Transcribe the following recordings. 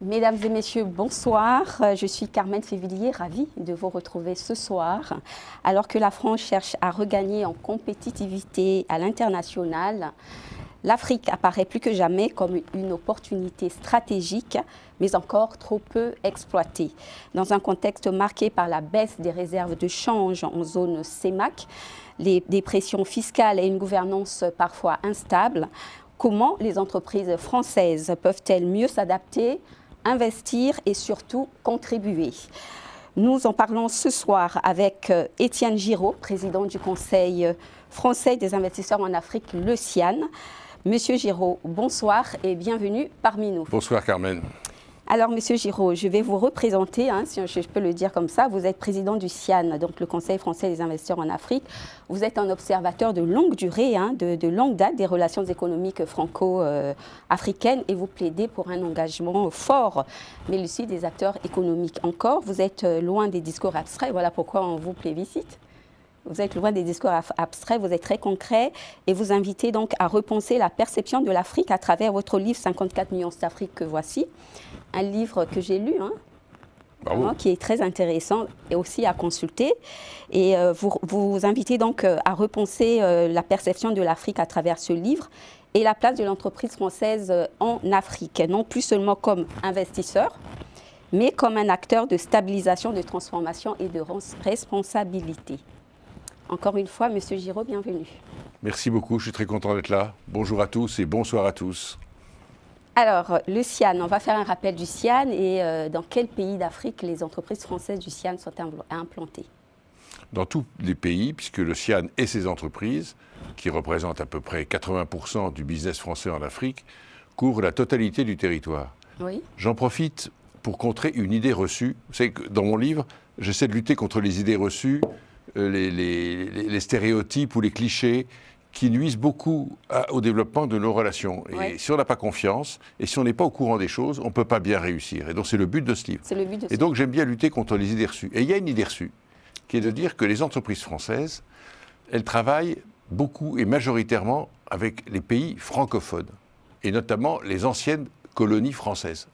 Mesdames et messieurs, bonsoir. Je suis Carmen Févillier, ravie de vous retrouver ce soir. Alors que la France cherche à regagner en compétitivité à l'international, l'Afrique apparaît plus que jamais comme une opportunité stratégique, mais encore trop peu exploitée. Dans un contexte marqué par la baisse des réserves de change en zone CEMAC, des pressions fiscales et une gouvernance parfois instable, comment les entreprises françaises peuvent-elles mieux s'adapter, investir et surtout contribuer? Nous en parlons ce soir avec Étienne Giraud, président du Conseil français des investisseurs en Afrique, le CIAN. Monsieur Giraud, bonsoir et bienvenue parmi nous. Bonsoir Carmen. Alors Monsieur Giraud, je vais vous représenter, si je peux le dire comme ça. Vous êtes président du CIAN, donc le Conseil français des investisseurs en Afrique. Vous êtes un observateur de longue durée, de longue date des relations économiques franco-africaines et vous plaidez pour un engagement fort, mais lucide des acteurs économiques. Encore, vous êtes loin des discours abstraits, voilà pourquoi on vous plébiscite. Vous êtes loin des discours abstraits, vous êtes très concret et vous invitez donc à repenser la perception de l'Afrique à travers votre livre 54 nuances d'Afrique que voici. Un livre que j'ai lu, qui est très intéressant et aussi à consulter. Et vous invitez donc à repenser la perception de l'Afrique à travers ce livre et la place de l'entreprise française en Afrique, non plus seulement comme investisseur, mais comme un acteur de stabilisation, de transformation et de responsabilité. Encore une fois, Monsieur Giraud, bienvenue. Merci beaucoup, je suis très content d'être là. Bonjour à tous et bonsoir à tous. Alors, le CIAN, on va faire un rappel du CIAN et dans quel pays d'Afrique les entreprises françaises du CIAN sont implantées? Dans tous les pays, puisque le CIAN et ses entreprises, qui représentent à peu près 80% du business français en Afrique, couvrent la totalité du territoire. Oui. J'en profite pour contrer une idée reçue. Vous savez que dans mon livre, j'essaie de lutter contre les idées reçues, les stéréotypes ou les clichés qui nuisent beaucoup au développement de nos relations. Et si on n'a pas confiance, et si on n'est pas au courant des choses, on ne peut pas bien réussir. Et donc c'est le but de ce livre. C'est le but de ce et donc j'aime bien lutter contre les idées reçues. Et il y a une idée reçue, qui est de dire que les entreprises françaises, elles travaillent beaucoup et majoritairement avec les pays francophones, et notamment les anciennes colonies françaises.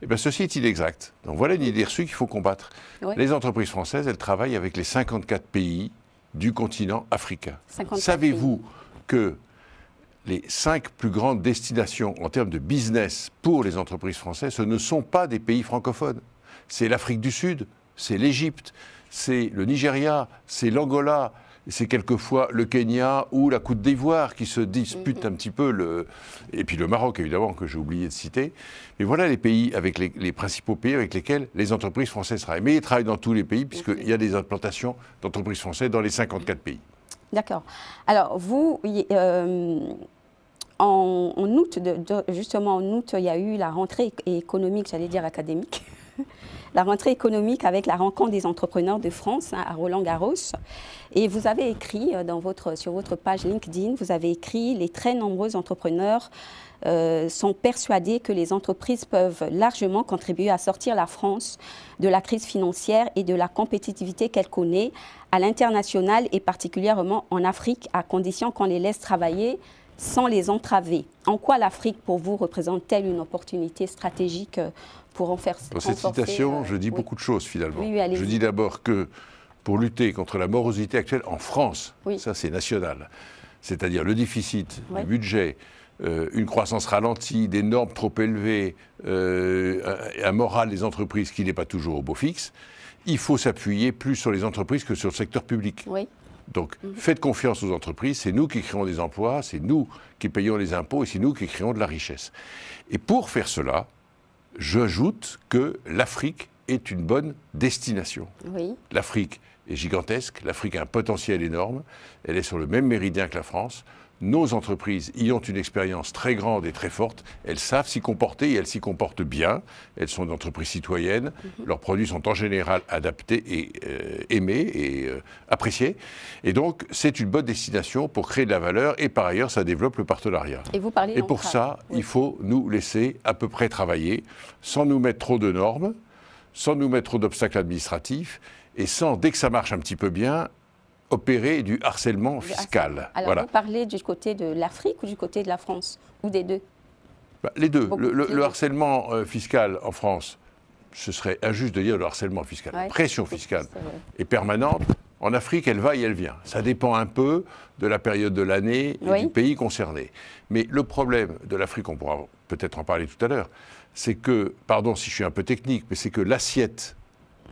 Eh bien, ceci est inexact. Donc voilà une idée reçue qu'il faut combattre. Oui. Les entreprises françaises, elles travaillent avec les 54 pays du continent africain. Savez-vous que les 5 plus grandes destinations en termes de business pour les entreprises françaises, ce ne sont pas des pays francophones. C'est l'Afrique du Sud, c'est l'Égypte, c'est le Nigeria, c'est l'Angola, c'est quelquefois le Kenya ou la Côte d'Ivoire qui se disputent un petit peu, et puis le Maroc évidemment que j'ai oublié de citer. Mais voilà les pays, avec les principaux pays avec lesquels les entreprises françaises travaillent. Mais ils travaillent dans tous les pays puisqu'il y a des implantations d'entreprises françaises dans les 54 pays. D'accord. Alors vous, en août, justement en août, il y a eu la rentrée économique, j'allais dire académique. La rentrée économique avec la rencontre des entrepreneurs de France à Roland-Garros. Et vous avez écrit sur votre page LinkedIn, vous avez écrit « Les très nombreux entrepreneurs sont persuadés que les entreprises peuvent largement contribuer à sortir la France de la crise financière et de la compétitivité qu'elle connaît à l'international et particulièrement en Afrique, à condition qu'on les laisse travailler sans les entraver. En quoi l'Afrique, pour vous, représente-t-elle une opportunité stratégique pour en faire Dans cette citation, je dis beaucoup de choses finalement. Oui, je dis d'abord que pour lutter contre la morosité actuelle en France, ça c'est national, c'est-à-dire le déficit, le budget, une croissance ralentie, des normes trop élevées, un moral des entreprises qui n'est pas toujours au beau fixe, il faut s'appuyer plus sur les entreprises que sur le secteur public. Oui. Donc, faites confiance aux entreprises, c'est nous qui créons des emplois, c'est nous qui payons les impôts et c'est nous qui créons de la richesse. Et pour faire cela, j'ajoute que l'Afrique est une bonne destination. Oui. L'Afrique est gigantesque, l'Afrique a un potentiel énorme, elle est sur le même méridien que la France. Nos entreprises y ont une expérience très grande et très forte. Elles savent s'y comporter et elles s'y comportent bien. Elles sont d'entreprises citoyennes. Leurs produits sont en général adaptés et aimés et appréciés. Et donc, c'est une bonne destination pour créer de la valeur et par ailleurs, ça développe le partenariat. Et pour ça, il faut nous laisser à peu près travailler sans nous mettre trop de normes, sans nous mettre trop d'obstacles administratifs et sans, dès que ça marche un petit peu bien, opérer du harcèlement fiscal. Alors, vous parlez du côté de l'Afrique ou du côté de la France? Ou des deux? Les deux. Bon, Le harcèlement fiscal en France, ce serait injuste de dire le harcèlement fiscal. La pression fiscale est permanente. En Afrique, elle va et elle vient. Ça dépend un peu de la période de l'année et du pays concerné. Mais le problème de l'Afrique, on pourra peut-être en parler tout à l'heure, c'est que, pardon si je suis un peu technique, mais c'est que l'assiette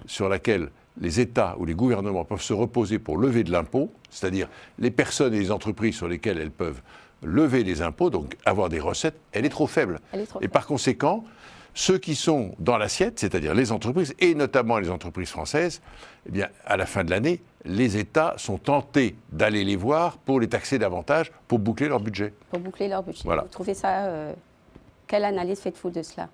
sur laquelle les États ou les gouvernements peuvent se reposer pour lever de l'impôt, c'est-à-dire les personnes et les entreprises sur lesquelles elles peuvent lever des impôts, donc avoir des recettes, elle est trop faible. Et par conséquent, ceux qui sont dans l'assiette, c'est-à-dire les entreprises, et notamment les entreprises françaises, eh bien, à la fin de l'année, les États sont tentés d'aller les voir pour les taxer davantage, pour boucler leur budget. Pour boucler leur budget. Voilà. Vous trouvez ça... quelle analyse faites-vous de cela?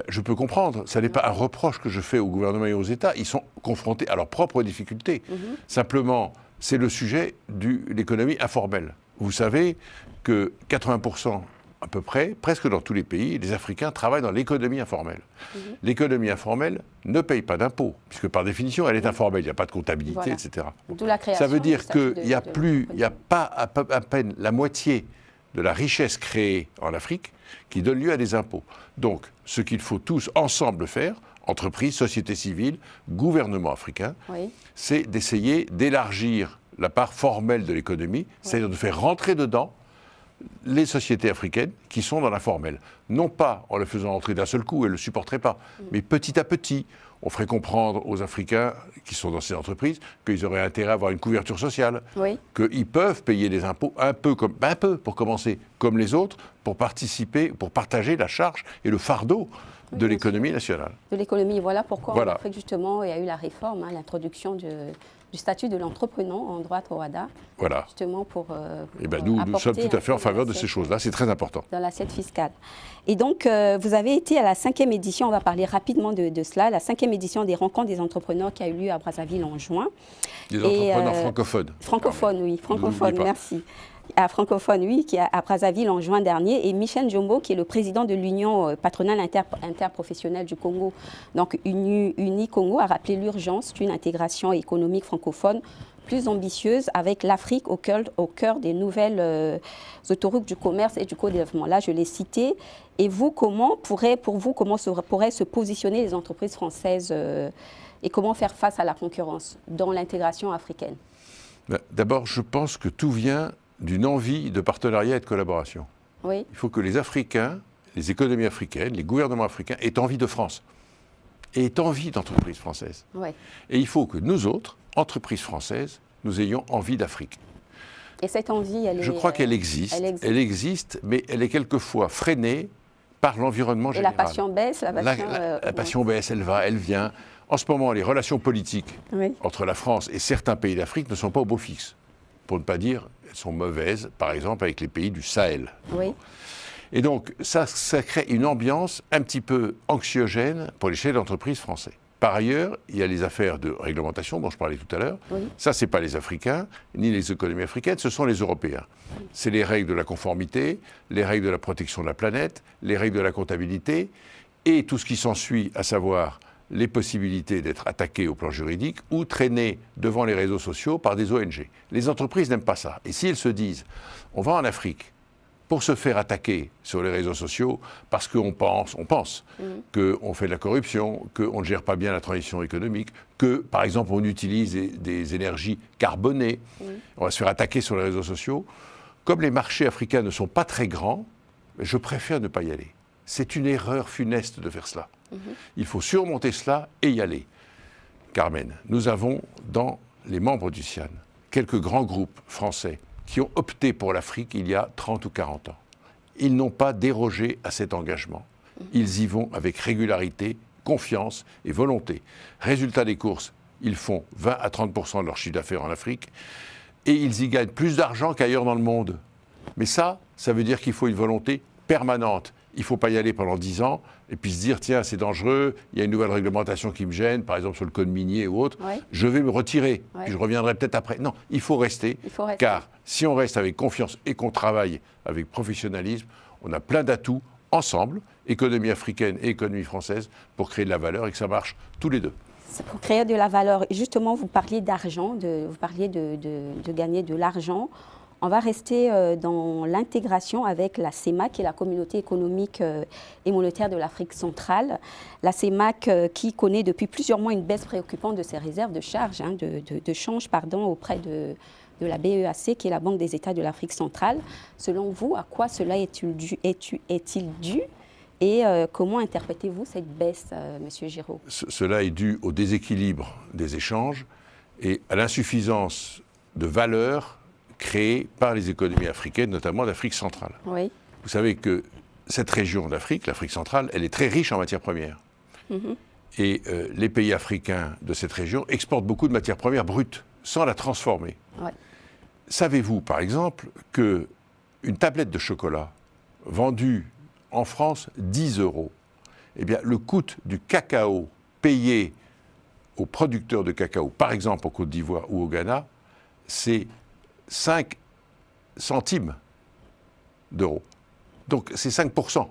Je peux comprendre. Ça n'est pas un reproche que je fais au gouvernement et aux États. Ils sont confrontés à leurs propres difficultés. Simplement, c'est le sujet de l'économie informelle. Vous savez que 80% à peu près, presque dans tous les pays, les Africains travaillent dans l'économie informelle. L'économie informelle ne paye pas d'impôts, puisque par définition, elle est informelle. Il n'y a pas de comptabilité, etc. D'où la création. Ça veut dire qu'il n'y a pas à peine la moitié de la richesse créée en Afrique qui donne lieu à des impôts. Donc, ce qu'il faut tous ensemble faire, entreprises, sociétés civiles, gouvernements africains, c'est d'essayer d'élargir la part formelle de l'économie, c'est-à-dire de faire rentrer dedans les sociétés africaines qui sont dans l'informel. Non pas en le faisant entrer d'un seul coup, elles ne le supporteraient pas, mais petit à petit, on ferait comprendre aux Africains qui sont dans ces entreprises qu'ils auraient intérêt à avoir une couverture sociale, qu'ils peuvent payer des impôts un peu, pour commencer, comme les autres, pour participer, pour partager la charge et le fardeau de l'économie nationale. De l'économie, voilà pourquoi en Afrique, justement, il y a eu la réforme, l'introduction du statut de l'entrepreneur en droit Rwanda. Voilà. Justement pour nous sommes tout à fait en faveur de ces choses-là, c'est très important. Dans l'assiette fiscale. Et donc, vous avez été à la 5e édition, on va parler rapidement de cela, la 5e édition des rencontres des entrepreneurs qui a eu lieu à Brazzaville en juin. Des entrepreneurs francophones. Francophones, oui, francophones, merci. À francophone, oui, qui est à Brazzaville en juin dernier, et Michel Njombo, qui est le président de l'Union patronale interprofessionnelle du Congo, donc Uni Congo, a rappelé l'urgence d'une intégration économique francophone plus ambitieuse avec l'Afrique au cœur des nouvelles autoroutes du commerce et du co-développement. Là, je l'ai cité. Et vous, comment pourraient se positionner les entreprises françaises et comment faire face à la concurrence dans l'intégration africaine? D'abord, je pense que tout vient d'une envie de partenariat et de collaboration. Il faut que les Africains, les économies africaines, les gouvernements africains aient envie de France et aient envie d'entreprises françaises. Et il faut que nous autres, entreprises françaises, nous ayons envie d'Afrique. Et cette envie, je crois qu'elle existe. Elle existe, mais elle est quelquefois freinée par l'environnement général. Et la passion baisse, la passion baisse, elle va, elle vient. En ce moment, les relations politiques entre la France et certains pays d'Afrique ne sont pas au beau fixe. Pour ne pas dire, elles sont mauvaises, par exemple, avec les pays du Sahel. Et donc, ça crée une ambiance un petit peu anxiogène pour les chefs d'entreprise français. Par ailleurs, il y a les affaires de réglementation dont je parlais tout à l'heure. Ça, ce n'est pas les Africains, ni les économies africaines, ce sont les Européens. C'est les règles de la conformité, les règles de la protection de la planète, les règles de la comptabilité, et tout ce qui s'ensuit, à savoir les possibilités d'être attaqués au plan juridique ou traînés devant les réseaux sociaux par des ONG. Les entreprises n'aiment pas ça. Et si elles se disent, on va en Afrique pour se faire attaquer sur les réseaux sociaux parce qu'on pense qu'on fait de la corruption, qu'on ne gère pas bien la transition économique, que, par exemple, on utilise des énergies carbonées, on va se faire attaquer sur les réseaux sociaux. Comme les marchés africains ne sont pas très grands, je préfère ne pas y aller. C'est une erreur funeste de faire cela. Il faut surmonter cela et y aller. Carmen, nous avons dans les membres du CIAN quelques grands groupes français qui ont opté pour l'Afrique il y a 30 ou 40 ans. Ils n'ont pas dérogé à cet engagement. Ils y vont avec régularité, confiance et volonté. Résultat des courses, ils font 20 à 30% de leur chiffre d'affaires en Afrique et ils y gagnent plus d'argent qu'ailleurs dans le monde. Mais ça veut dire qu'il faut une volonté permanente. Il ne faut pas y aller pendant 10 ans et puis se dire, tiens, c'est dangereux, il y a une nouvelle réglementation qui me gêne, par exemple sur le code minier ou autre, je vais me retirer, puis je reviendrai peut-être après. Non, il faut rester, car si on reste avec confiance et qu'on travaille avec professionnalisme, on a plein d'atouts ensemble, économie africaine et économie française, pour créer de la valeur et que ça marche tous les deux. C'est pour créer de la valeur. Et justement, vous parliez d'argent, vous parliez de gagner de l'argent On va rester dans l'intégration avec la CEMAC, qui est la Communauté économique et monétaire de l'Afrique centrale. La CEMAC qui connaît depuis plusieurs mois une baisse préoccupante de ses réserves de charges, de change auprès de la BEAC, qui est la Banque des États de l'Afrique centrale. Selon vous, à quoi cela est-il dû et comment interprétez-vous cette baisse, M. Giraud? Cela est dû au déséquilibre des échanges et à l'insuffisance de valeur créée par les économies africaines, notamment d'Afrique centrale. Oui. Vous savez que cette région d'Afrique, l'Afrique centrale, elle est très riche en matières premières. Et les pays africains de cette région exportent beaucoup de matières premières brutes, sans la transformer. Ouais. Savez-vous, par exemple, qu'une tablette de chocolat vendue en France 10 €, eh bien, le coût du cacao payé aux producteurs de cacao, par exemple en Côte d'Ivoire ou au Ghana, c'est 5 centimes d'euros. Donc c'est 5%.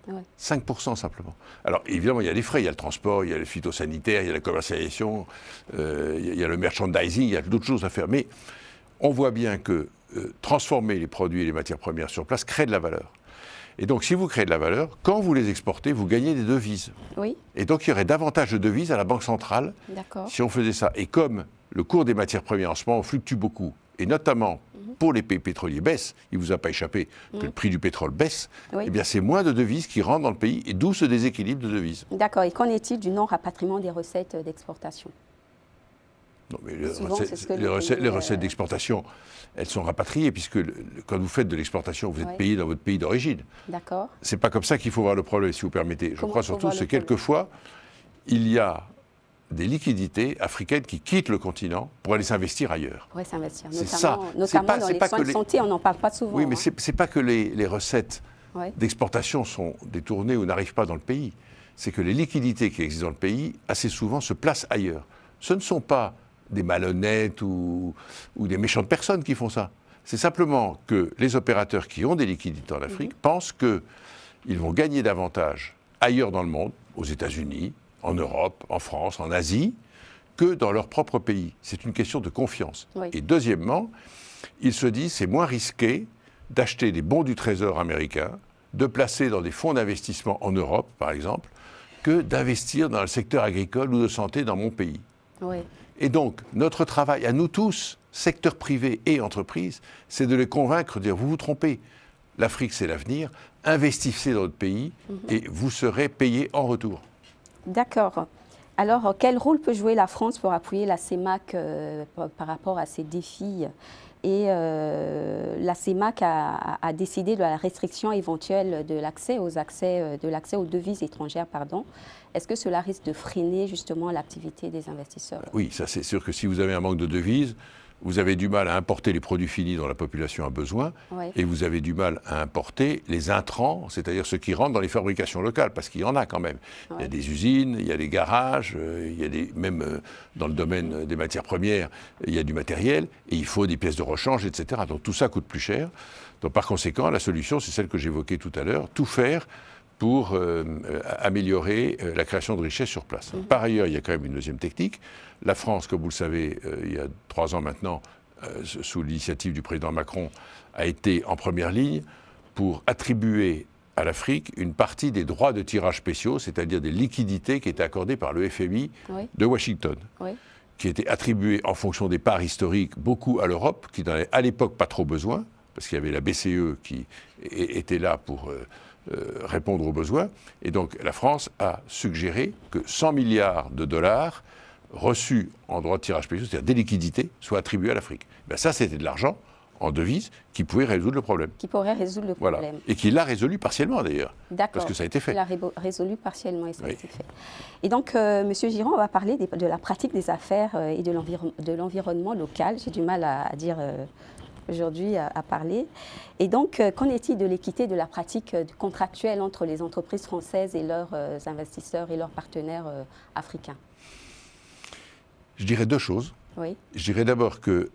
Ouais. 5% simplement. Alors évidemment, il y a des frais, il y a le transport, il y a le phytosanitaire, il y a la commercialisation, il y a le merchandising, il y a d'autres choses à faire. Mais on voit bien que transformer les produits et les matières premières sur place crée de la valeur. Et donc si vous créez de la valeur, quand vous les exportez, vous gagnez des devises. Oui. Et donc il y aurait davantage de devises à la Banque centrale si on faisait ça. Et comme le cours des matières premières en ce moment fluctue beaucoup, et notamment pour les pays pétroliers baisse, il ne vous a pas échappé que le prix du pétrole baisse, oui. Eh bien c'est moins de devises qui rentrent dans le pays, et d'où ce déséquilibre de devises. D'accord. Et qu'en est-il du non-rapatriement des recettes d'exportation? Non, mais les recettes d'exportation, elles sont rapatriées, puisque quand vous faites de l'exportation, vous êtes payé dans votre pays d'origine. D'accord. C'est pas comme ça qu'il faut voir le problème, si vous permettez. Je crois surtout que quelquefois, il y a des liquidités africaines qui quittent le continent pour aller s'investir ailleurs. Oui, s'investir. Notamment dans les soins de santé, on n'en parle pas souvent. Oui, mais c'est pas que les recettes d'exportation sont détournées ou n'arrivent pas dans le pays. C'est que les liquidités qui existent dans le pays, assez souvent, se placent ailleurs. Ce ne sont pas des malhonnêtes ou des méchantes personnes qui font ça. C'est simplement que les opérateurs qui ont des liquidités en Afrique pensent qu'ils vont gagner davantage ailleurs dans le monde, aux États-Unis, en Europe, en France, en Asie, que dans leur propre pays. C'est une question de confiance. Oui. Et deuxièmement, ils se disent c'est moins risqué d'acheter des bons du Trésor américain, de placer dans des fonds d'investissement en Europe, par exemple, que d'investir dans le secteur agricole ou de santé dans mon pays. Oui. Et donc, notre travail à nous tous, secteur privé et entreprise, c'est de les convaincre, de dire vous vous trompez. L'Afrique, c'est l'avenir. Investissez dans notre pays et vous serez payé en retour. D'accord. Alors, quel rôle peut jouer la France pour appuyer la CEMAC par rapport à ces défis? Et la CEMAC a décidé de la restriction éventuelle de l'accès aux devises étrangères. Est-ce que cela risque de freiner justement l'activité des investisseurs? Oui, ça c'est sûr que si vous avez un manque de devises, vous avez du mal à importer les produits finis dont la population a besoin, et vous avez du mal à importer les intrants, c'est-à-dire ceux qui rentrent dans les fabrications locales, parce qu'il y en a quand même. Il y a des usines, il y a des garages, il y a même dans le domaine des matières premières, il y a du matériel, et il faut des pièces de rechange, etc. Donc tout ça coûte plus cher. Donc par conséquent, la solution, c'est celle que j'évoquais tout à l'heure, tout faire pour améliorer la création de richesses sur place. Par ailleurs, il y a quand même une deuxième technique. La France, comme vous le savez, il y a 3 ans maintenant, sous l'initiative du président Macron, a été en première ligne pour attribuer à l'Afrique une partie des droits de tirage spéciaux, c'est-à-dire des liquidités qui étaient accordées par le FMI de Washington, qui étaient attribuées en fonction des parts historiques beaucoup à l'Europe, qui n'en avait à l'époque pas trop besoin, parce qu'il y avait la BCE qui était là pour répondre aux besoins. Et donc la France a suggéré que 100 milliards de dollars reçus en droits de tirage spéciaux, c'est-à-dire des liquidités, soient attribués à l'Afrique. Ben ça, c'était de l'argent en devises qui pouvait résoudre le problème. Qui pourrait résoudre le problème. Voilà. Et qui l'a résolu partiellement d'ailleurs. D'accord. Parce que ça a été fait. Il l'a résolu partiellement et ça a été fait. Et donc, Monsieur Girand, on va parler de la pratique des affaires et de l'environnement local. J'ai du mal à dire aujourd'hui à parler. Et donc, qu'en est-il de l'équité de la pratique contractuelle entre les entreprises françaises et leurs investisseurs et leurs partenaires africains? Je dirais 2 choses. Oui. Je dirais d'abord que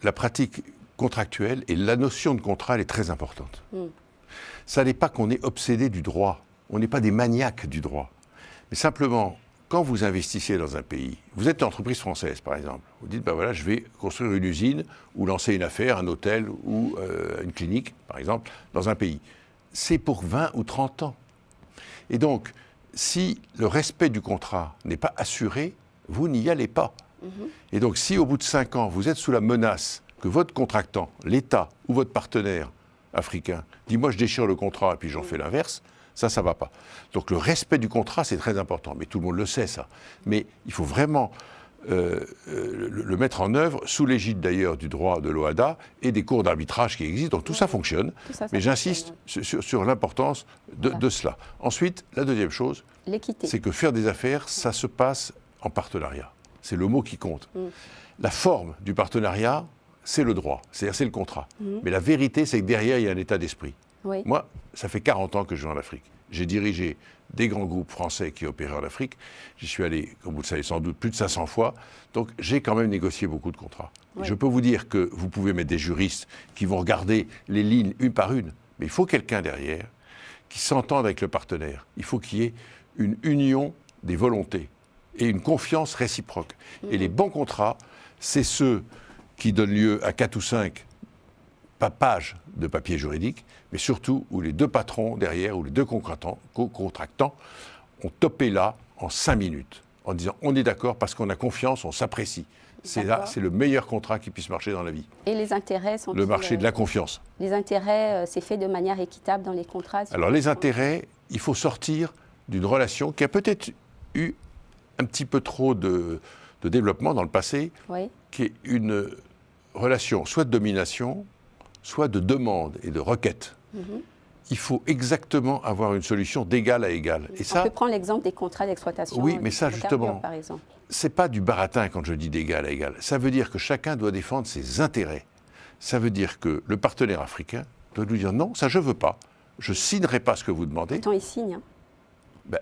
la pratique contractuelle et la notion de contrat elle est très importante. Ça n'est pas qu'on est obsédé du droit, on n'est pas des maniaques du droit, mais simplement quand vous investissez dans un pays, vous êtes une entreprise française par exemple, vous dites, ben voilà, je vais construire une usine ou lancer une affaire, un hôtel ou une clinique par exemple, dans un pays. C'est pour 20 ou 30 ans. Et donc, si le respect du contrat n'est pas assuré, vous n'y allez pas. Et donc, si au bout de 5 ans, vous êtes sous la menace que votre contractant, l'État ou votre partenaire africain dit « moi je déchire le contrat et puis j'en fais l'inverse », ça ne va pas. Donc le respect du contrat, c'est très important. Mais tout le monde le sait, ça. Mais il faut vraiment le mettre en œuvre, sous l'égide d'ailleurs du droit de l'OHADA et des cours d'arbitrage qui existent. Donc tout ça fonctionne. Mais j'insiste sur l'importance de cela. Ensuite, la deuxième chose, c'est que faire des affaires, ça se passe en partenariat. C'est le mot qui compte. La forme du partenariat, c'est le droit, c'est-à-dire c'est le contrat. Mais la vérité, c'est que derrière, il y a un état d'esprit. Oui. Moi, ça fait 40 ans que je vais en Afrique. J'ai dirigé des grands groupes français qui opéraient en Afrique. J'y suis allé, comme vous le savez sans doute, plus de 500 fois. Donc j'ai quand même négocié beaucoup de contrats. Oui. Je peux vous dire que vous pouvez mettre des juristes qui vont regarder les lignes une par une. Mais il faut quelqu'un derrière qui s'entende avec le partenaire. Il faut qu'il y ait une union des volontés et une confiance réciproque. Et les bons contrats, c'est ceux qui donnent lieu à 4 ou 5 pages de papier juridique, mais surtout où les deux patrons derrière, ou les deux co-contractants ont topé là en 5 minutes, en disant on est d'accord parce qu'on a confiance, on s'apprécie. C'est là, c'est le meilleur contrat qui puisse marcher dans la vie. Et les intérêts sont... Le marché de la confiance. Les intérêts, c'est fait de manière équitable dans les contrats? Alors les intérêts, il faut sortir d'une relation qui a peut-être eu un petit peu trop de développement dans le passé, oui, qui est une relation soit de domination, soit de demande et de requête. Il faut exactement avoir une solution d'égal à égal. Et on peut prendre l'exemple des contrats d'exploitation. Oui, mais ça justement, c'est pas du baratin quand je dis d'égal à égal. Ça veut dire que chacun doit défendre ses intérêts. Ça veut dire que le partenaire africain doit lui dire non, ça je veux pas. Je signerai pas ce que vous demandez. Pourtant, il signe. Hein. Ben,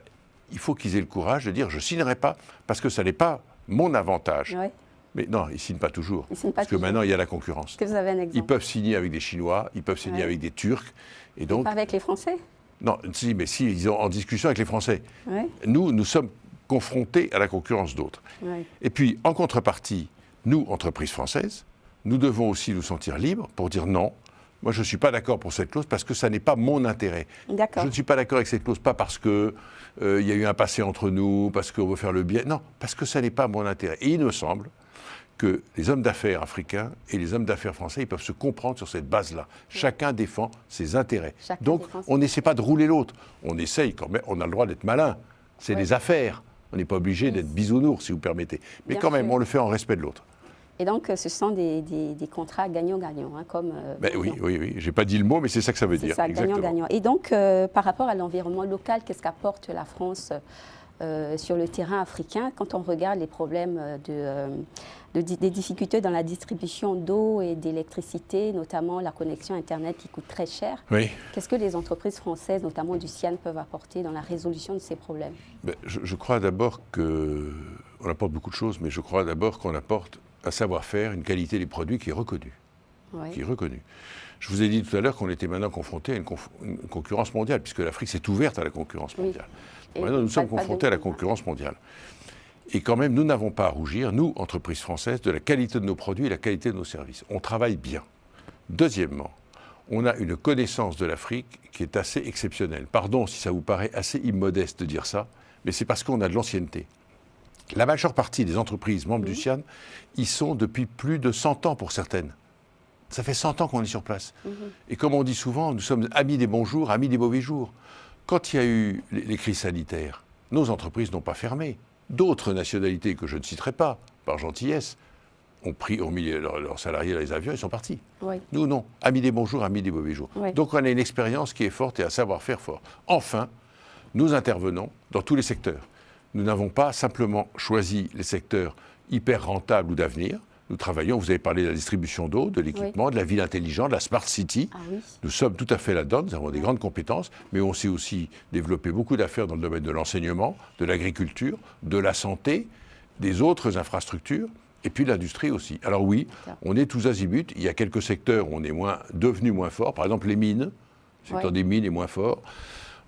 il faut qu'ils aient le courage de dire je signerai pas parce que ça n'est pas mon avantage. Ouais. Mais non, ils ne signent pas toujours. Parce que maintenant, il y a la concurrence. Est-ce que vous avez un exemple? Ils peuvent signer avec des Chinois, ils peuvent signer avec des Turcs. Et donc, pas avec les Français? Non, si, mais si, ils sont en discussion avec les Français. Nous sommes confrontés à la concurrence d'autres. Et puis, en contrepartie, nous, entreprises françaises, nous devons aussi nous sentir libres pour dire non. Moi, je ne suis pas d'accord pour cette clause parce que ça n'est pas mon intérêt. Je ne suis pas d'accord avec cette clause, pas parce qu'il y a eu un passé entre nous, parce qu'on veut faire le bien. Non, parce que ça n'est pas mon intérêt. Et il me semble que les hommes d'affaires africains et les hommes d'affaires français, ils peuvent se comprendre sur cette base-là. Chacun défend ses intérêts. Donc, on n'essaie pas de rouler l'autre. On essaye quand même, on a le droit d'être malin. C'est des affaires. On n'est pas obligé d'être bisounours, si vous permettez. Mais quand même, on le fait en respect de l'autre. Et donc, ce sont des contrats gagnant-gagnant, hein, comme... oui. Je n'ai pas dit le mot, mais c'est ça que ça veut dire. C'est ça, gagnant-gagnant. Et donc, par rapport à l'environnement local, qu'est-ce qu'apporte la France sur le terrain africain quand on regarde les problèmes des difficultés dans la distribution d'eau et d'électricité, notamment la connexion Internet qui coûte très cher? Qu'est-ce que les entreprises françaises, notamment du CIAN, peuvent apporter dans la résolution de ces problèmes? Je crois d'abord qu'on apporte beaucoup de choses, mais je crois d'abord qu'on apporte un savoir-faire, une qualité des produits qui est reconnue. Je vous ai dit tout à l'heure qu'on était maintenant confronté à une concurrence mondiale, puisque l'Afrique s'est ouverte à la concurrence mondiale. Maintenant, nous sommes confrontés à la concurrence mondiale. Et quand même, nous n'avons pas à rougir, nous, entreprises françaises, de la qualité de nos produits et la qualité de nos services. On travaille bien. Deuxièmement, on a une connaissance de l'Afrique qui est assez exceptionnelle. Pardon si ça vous paraît assez immodeste de dire ça, mais c'est parce qu'on a de l'ancienneté. La majeure partie des entreprises membres du CIAN, y sont depuis plus de 100 ans pour certaines. Ça fait 100 ans qu'on est sur place. Et comme on dit souvent, nous sommes amis des bons jours, amis des mauvais jours. Quand il y a eu les crises sanitaires, nos entreprises n'ont pas fermé. D'autres nationalités que je ne citerai pas, par gentillesse, ont mis leurs salariés dans les avions et sont partis. Nous, non. Amis des bons jours, amis des mauvais jours. Donc on a une expérience qui est forte et un savoir-faire fort. Enfin, nous intervenons dans tous les secteurs. Nous n'avons pas simplement choisi les secteurs hyper rentables ou d'avenir. Nous travaillons, vous avez parlé de la distribution d'eau, de l'équipement, de la ville intelligente, de la smart city. Nous sommes tout à fait là-dedans, nous avons des grandes compétences, mais on sait aussi développer beaucoup d'affaires dans le domaine de l'enseignement, de l'agriculture, de la santé, des autres infrastructures, et puis l'industrie aussi. Alors oui, on est tous azimuts, il y a quelques secteurs où on est devenu moins fort, par exemple les mines, le secteur des mines est moins fort.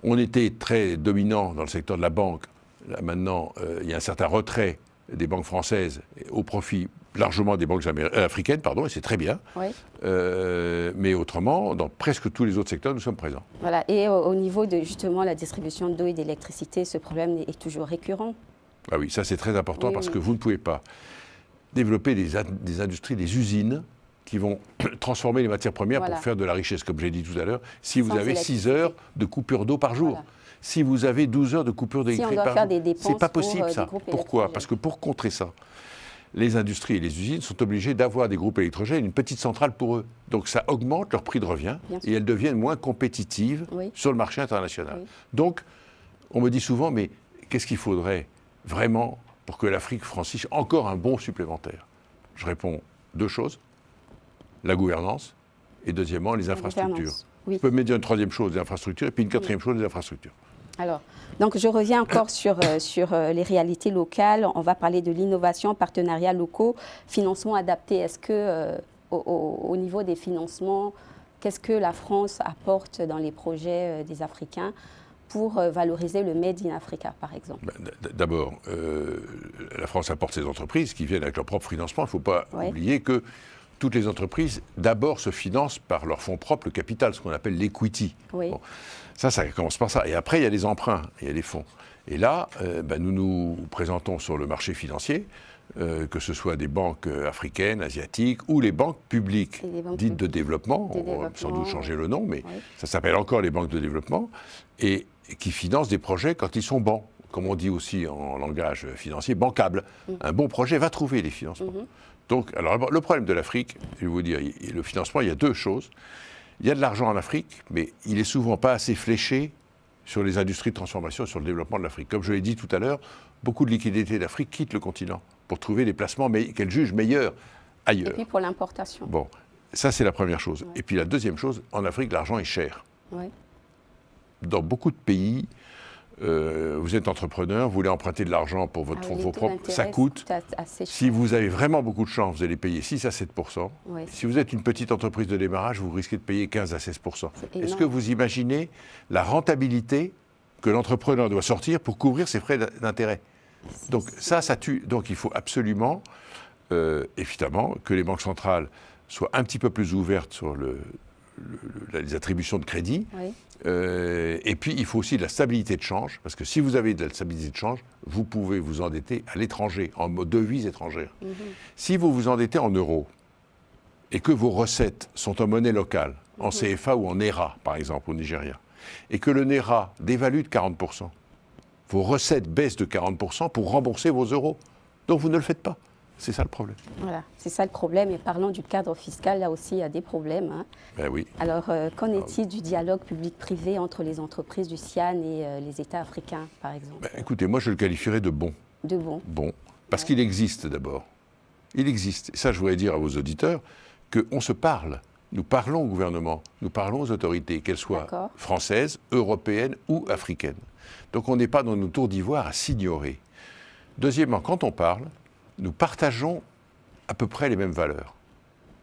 On était très dominant dans le secteur de la banque. là, maintenant, il y a un certain retrait des banques françaises au profit largement des banques africaines, pardon, et c'est très bien. Oui. Mais autrement, dans presque tous les autres secteurs, nous sommes présents. Voilà. Et au niveau de justement la distribution d'eau et d'électricité, ce problème est toujours récurrent. Ah oui, ça c'est très important parce que vous ne pouvez pas développer des industries, des usines qui vont transformer les matières premières pour faire de la richesse, comme j'ai dit tout à l'heure, si vous avez 6 heures de coupure d'eau par jour. Voilà. Si vous avez 12 heures de coupure d'électricité par jour, c'est pas possible ça. Pourquoi? Parce que pour contrer ça, les industries et les usines sont obligées d'avoir des groupes électrogènes, une petite centrale pour eux. Donc ça augmente leur prix de revient et elles deviennent moins compétitives sur le marché international. Oui. Donc, on me dit souvent, mais qu'est-ce qu'il faudrait vraiment pour que l'Afrique franchisse encore un bond supplémentaire? Je réponds 2 choses. La gouvernance et deuxièmement, les infrastructures. Oui. Je peux me dire une troisième chose, les infrastructures, et puis une quatrième chose, les infrastructures. Alors, donc je reviens encore sur les réalités locales. On va parler de l'innovation, partenariats locaux, financement adapté. Est-ce que, au niveau des financements, qu'est-ce que la France apporte dans les projets des Africains pour valoriser le Made in Africa, par exemple? D'abord, la France apporte ses entreprises qui viennent avec leur propre financement. Il ne faut pas oublier que toutes les entreprises, d'abord, se financent par leur fonds propres, le capital, ce qu'on appelle l'equity. Oui. Bon, ça commence par ça. Et après, il y a les emprunts, il y a les fonds. Et là, nous nous présentons sur le marché financier, que ce soit des banques africaines, asiatiques, ou les banques publiques, dites de développement. On va sans doute changer le nom, mais ça s'appelle encore les banques de développement, et qui financent des projets quand ils sont bons. Comme on dit aussi en langage financier, bancable. Un bon projet va trouver les financements. Donc, alors, le problème de l'Afrique, je vais vous dire, le financement, il y a 2 choses. Il y a de l'argent en Afrique, mais il n'est souvent pas assez fléché sur les industries de transformation, sur le développement de l'Afrique. Comme je l'ai dit tout à l'heure, beaucoup de liquidités d'Afrique quittent le continent pour trouver des placements qu'elles jugent meilleurs ailleurs. Et puis pour l'importation. Bon, ça c'est la première chose. Ouais. Et puis la deuxième chose, en Afrique, l'argent est cher. Ouais. Dans beaucoup de pays, vous êtes entrepreneur, vous voulez emprunter de l'argent pour vos propres, ça coûte. Si vous avez vraiment beaucoup de chance, vous allez payer 6 à 7%. Ouais, si vous êtes une petite entreprise de démarrage, vous risquez de payer 15 à 16%. Est-ce que vous imaginez la rentabilité que l'entrepreneur doit sortir pour couvrir ses frais d'intérêt? Donc ça tue. Donc il faut absolument, évidemment, que les banques centrales soient un petit peu plus ouvertes sur les attributions de crédit. Oui. Et puis, il faut aussi de la stabilité de change, parce que si vous avez de la stabilité de change, vous pouvez vous endetter à l'étranger, en devise étrangère. Si vous vous endettez en euros, et que vos recettes sont en monnaie locale, en CFA ou en Naira, par exemple, au Nigeria, et que le Naira dévalue de 40%, vos recettes baissent de 40% pour rembourser vos euros. Donc, vous ne le faites pas. C'est ça le problème. Voilà, c'est ça le problème. Et parlons du cadre fiscal, là aussi, il y a des problèmes. Hein. Ben oui. Alors, qu'en est-il du dialogue public-privé entre les entreprises du CIAN et les États africains, par exemple? Ben, écoutez, moi, je le qualifierais de bon. De bon. Bon. Parce qu'il existe d'abord. Il existe. Et ça, je voudrais dire à vos auditeurs qu'on se parle. Nous parlons au gouvernement, nous parlons aux autorités, qu'elles soient françaises, européennes ou africaines. Donc, on n'est pas dans nos tours d'ivoire à s'ignorer. Deuxièmement, quand on parle, nous partageons à peu près les mêmes valeurs.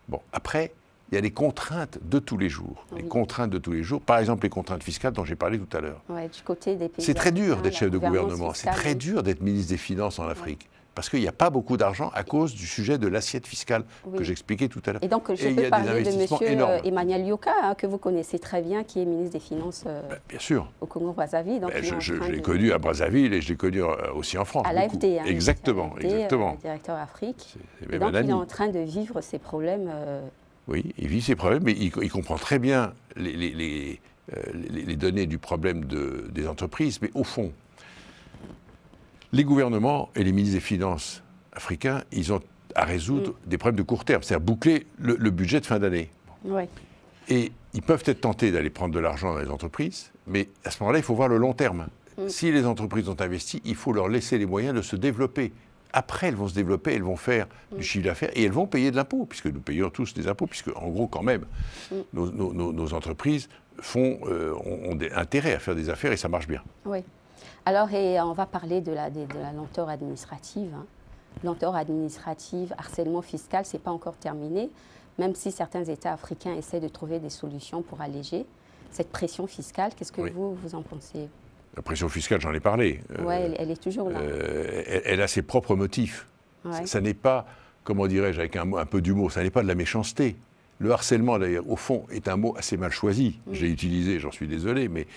Bon, après, il y a les contraintes de tous les jours. Oui. Les contraintes de tous les jours, par exemple les contraintes fiscales dont j'ai parlé tout à l'heure. Ouais, du côté des pays. C'est très dur d'être chef de gouvernement, c'est très dur d'être ministre des Finances en Afrique. Parce qu'il n'y a pas beaucoup d'argent à cause du sujet de l'assiette fiscale que j'expliquais tout à l'heure. Et donc, je peux parler de M. Emmanuel Yoka, hein, que vous connaissez très bien, qui est ministre des Finances bien sûr. Au Congo-Brazzaville. Je l'ai connu à Brazzaville et je l'ai connu aussi en France. À l'AFD. Hein, exactement, exactement. Directeur Afrique. Et donc, il est en train de vivre ses problèmes. Oui, il vit ses problèmes, mais il comprend très bien les données du problème des entreprises. Mais au fond, les gouvernements et les ministres des Finances africains, ils ont à résoudre des problèmes de court terme, c'est-à-dire boucler le budget de fin d'année. Ouais. Et ils peuvent être tentés d'aller prendre de l'argent dans les entreprises, mais à ce moment-là, il faut voir le long terme. Si les entreprises ont investi, il faut leur laisser les moyens de se développer. Après, elles vont se développer, elles vont faire du chiffre d'affaires et elles vont payer de l'impôt, puisque nous payons tous des impôts, puisque en gros, quand même, nos entreprises ont intérêt à faire des affaires et ça marche bien. Oui. Alors, on va parler de la lenteur administrative. Hein. Lenteur administrative, harcèlement fiscal, ce n'est pas encore terminé, même si certains États africains essaient de trouver des solutions pour alléger cette pression fiscale. Qu'est-ce que vous en pensez? La pression fiscale, j'en ai parlé. Oui, elle est toujours là. Elle a ses propres motifs. Ouais. Ça n'est pas, comment dirais-je, avec un peu d'humour, ça n'est pas de la méchanceté. Le harcèlement, d'ailleurs, au fond, est un mot assez mal choisi. Je l'ai utilisé, j'en suis désolé, mais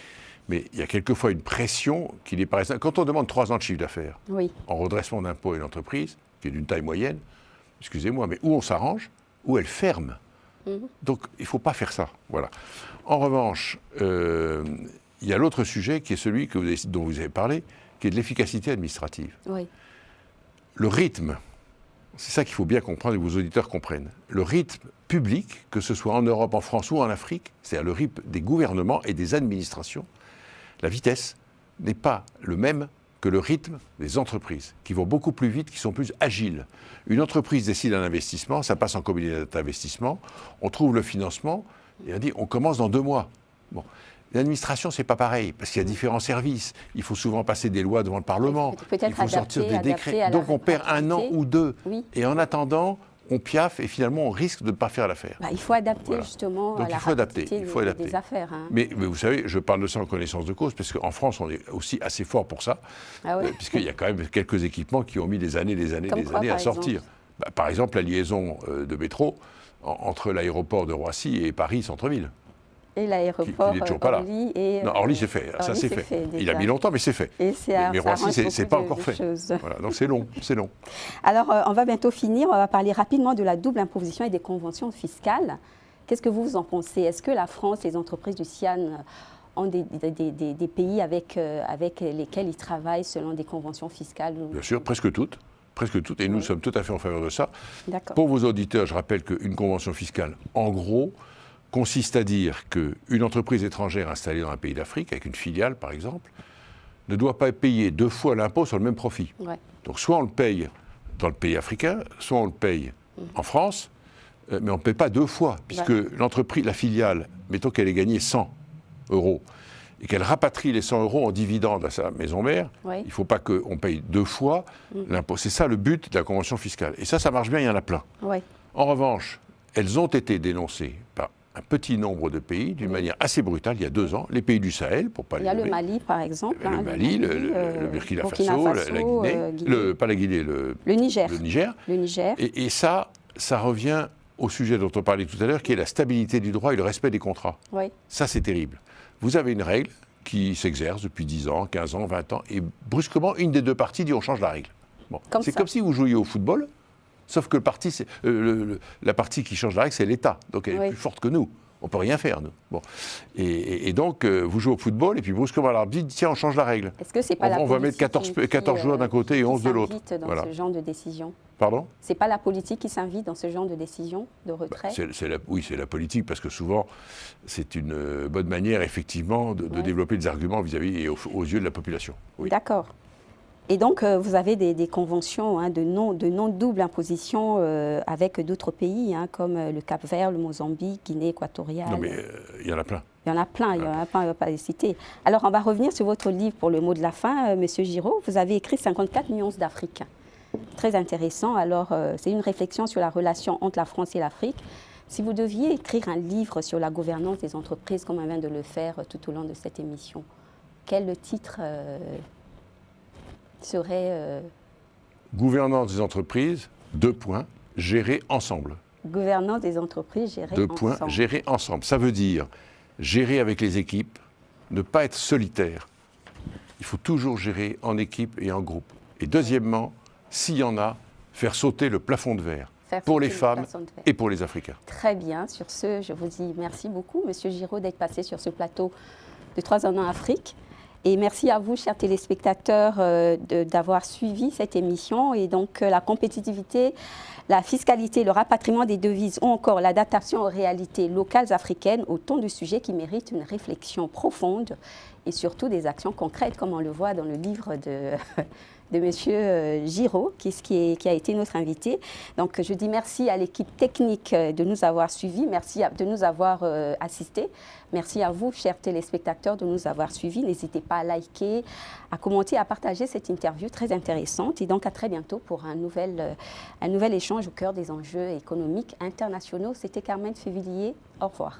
il y a quelquefois une pression qui n'est pas raisonnable. Quand on demande 3 ans de chiffre d'affaires en redressement d'impôts à une entreprise, qui est d'une taille moyenne, excusez-moi, mais où on s'arrange, où elle ferme. Donc, il ne faut pas faire ça. Voilà. En revanche, il y a l'autre sujet qui est celui dont vous avez parlé, qui est de l'efficacité administrative. Oui. Le rythme, c'est ça qu'il faut bien comprendre et que vos auditeurs comprennent. Le rythme public, que ce soit en Europe, en France ou en Afrique, c'est-à-dire le rythme des gouvernements et des administrations, la vitesse n'est pas le même que le rythme des entreprises, qui vont beaucoup plus vite, qui sont plus agiles. Une entreprise décide un investissement, ça passe en comité d'investissement, on trouve le financement, et on dit on commence dans 2 mois. Bon. L'administration, c'est pas pareil, parce qu'il y a différents services. Il faut souvent passer des lois devant le Parlement. Il faut sortir des décrets. Donc on perd 1 an ou 2. Oui. Et en attendant, on piaffe et finalement on risque de ne pas faire l'affaire. Il faut adapter justement à la rapidité des affaires. Hein. Mais vous savez, je parle de ça en connaissance de cause, parce qu'en France, on est aussi assez fort pour ça. Ah ouais. Puisqu'il y a quand même quelques équipements qui ont mis des années à sortir. Par exemple, la liaison de métro entre l'aéroport de Roissy et Paris Centre-Ville. Et l'aéroport Orly. Non, Orly, c'est fait. Ça, c'est fait. Il a mis longtemps, mais c'est fait. Mais Roissy, c'est pas encore fait. Voilà, donc c'est long, c'est long. Alors, on va bientôt finir. On va parler rapidement de la double imposition et des conventions fiscales. Qu'est-ce que vous en pensez? Est-ce que la France, les entreprises du CIAN ont des pays avec lesquels ils travaillent selon des conventions fiscales? Bien sûr, presque toutes. Presque toutes. Et nous sommes tout à fait en faveur de ça. Pour vos auditeurs, je rappelle qu'une convention fiscale, en gros, consiste à dire qu'une entreprise étrangère installée dans un pays d'Afrique, avec une filiale par exemple, ne doit pas payer 2 fois l'impôt sur le même profit. Ouais. Donc soit on le paye dans le pays africain, soit on le paye en France, mais on ne paye pas 2 fois, puisque l'entreprise, la filiale, mettons qu'elle ait gagné 100 € et qu'elle rapatrie les 100 € en dividende à sa maison mère, il ne faut pas qu'on paye 2 fois l'impôt. C'est ça le but de la convention fiscale. Et ça marche bien, il y en a plein. Ouais. En revanche, elles ont été dénoncées par un petit nombre de pays, d'une manière assez brutale, il y a 2 ans, les pays du Sahel, pour pas les nommer. Il y a le Mali, par exemple. Le Mali, le Burkina Faso, la Guinée, pas la Guinée, le Niger. Le Niger. Et ça revient au sujet dont on parlait tout à l'heure, qui est la stabilité du droit et le respect des contrats. Oui. Ça, c'est terrible. Vous avez une règle qui s'exerce depuis 10 ans, 15 ans, 20 ans, et brusquement, une des 2 parties dit on change la règle. Bon. C'est comme si vous jouiez au football, sauf que la partie qui change la règle, c'est l'État. Donc elle est plus forte que nous. On ne peut rien faire, nous. Bon. Et donc, vous jouez au football, et puis brusquement, l'arbitre dit tiens, on change la règle. Est-ce que c'est pas la politique on va mettre 14 joueurs d'un côté et 11 de l'autre. Dans ce genre de décision. Pardon ? C'est pas la politique qui s'invite dans ce genre de décision de retrait? Oui, c'est la politique, parce que souvent, c'est une bonne manière, effectivement, de développer des arguments vis-à-vis et aux yeux de la population. Oui. D'accord. Et donc, vous avez des conventions de non-double imposition avec d'autres pays, comme le Cap-Vert, le Mozambique, Guinée équatoriale. Non, mais il y en a plein. Il y en a plein, on ne va pas les citer. Alors, on va revenir sur votre livre pour le mot de la fin, Monsieur Giraud. Vous avez écrit 54 nuances d'Afrique. Très intéressant. Alors, c'est une réflexion sur la relation entre la France et l'Afrique. Si vous deviez écrire un livre sur la gouvernance des entreprises, comme on vient de le faire tout au long de cette émission, quel titre serait... Gouvernance des entreprises, 2 points, gérer ensemble. Gouvernance des entreprises, gérer ensemble. 2 points, gérer ensemble. Ça veut dire gérer avec les équipes, ne pas être solitaire. Il faut toujours gérer en équipe et en groupe. Et deuxièmement, s'il y en a, faire sauter le plafond de verre pour les femmes et pour les Africains. Très bien. Sur ce, je vous dis merci beaucoup, Monsieur Giraud, d'être passé sur ce plateau de 3 ans en Afrique. Et merci à vous, chers téléspectateurs, d'avoir suivi cette émission. Et donc, la compétitivité, la fiscalité, le rapatriement des devises ou encore l'adaptation aux réalités locales africaines, autant de sujets qui méritent une réflexion profonde et surtout des actions concrètes, comme on le voit dans le livre de M. Giraud, qui a été notre invité. Donc, je dis merci à l'équipe technique de nous avoir suivis, merci de nous avoir assistés. Merci à vous, chers téléspectateurs, de nous avoir suivis. N'hésitez pas à liker, à commenter, à partager cette interview très intéressante. Et donc, à très bientôt pour un nouvel échange au cœur des enjeux économiques internationaux. C'était Carmen Févillier. Au revoir.